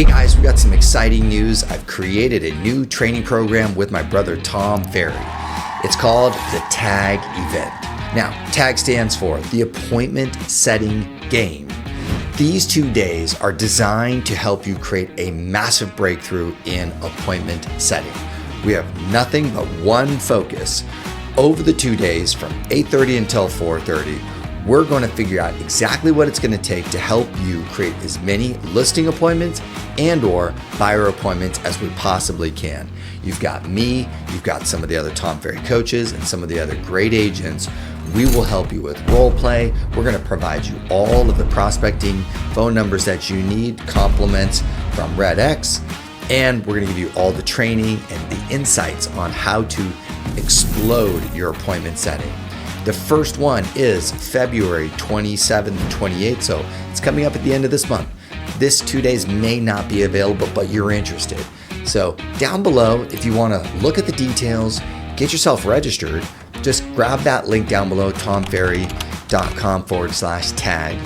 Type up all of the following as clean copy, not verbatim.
Hey guys, we got some exciting news. I've created a new training program with my brother Tom Ferry. It's called the TAG Event. Now, TAG stands for the Appointment Setting Game. These 2 days are designed to help you create a massive breakthrough in appointment setting. We have nothing but one focus. Over the 2 days from 8:30 until 4:30, we're going to figure out exactly what it's going to take to help you create as many listing appointments and/or buyer appointments as we possibly can. You've got me, you've got some of the other Tom Ferry coaches and some of the other great agents. We will help you with role play. We're going to provide you all of the prospecting phone numbers that you need, compliments from Red X, and we're going to give you all the training and the insights on how to explode your appointment setting. The first one is February 27th and 28th, so it's coming up at the end of this month. This 2 days may not be available, but you're interested. So down below, if you want to look at the details, get yourself registered, just grab that link down below, tomferry.com/tag.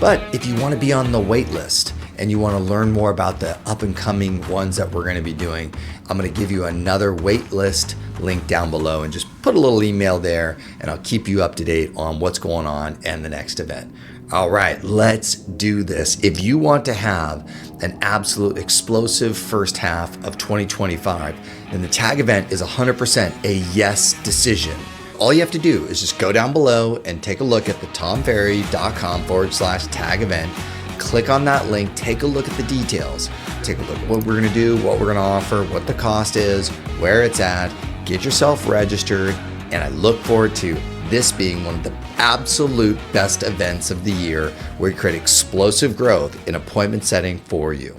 But if you want to be on the wait list and you want to learn more about the up and coming ones that we're going to be doing, I'm going to give you another wait list link down below and just put a little email there and I'll keep you up to date on what's going on and the next event. All right, let's do this. If you want to have an absolute explosive first half of 2025, then the TAG event is 100% a yes decision. All you have to do is just go down below and take a look at the tomferry.com/tag event. Click on that link, take a look at the details. Take a look at what we're going to do, what we're going to offer, what the cost is, where it's at. Get yourself registered, and I look forward to this being one of the absolute best events of the year where you create explosive growth in appointment setting for you.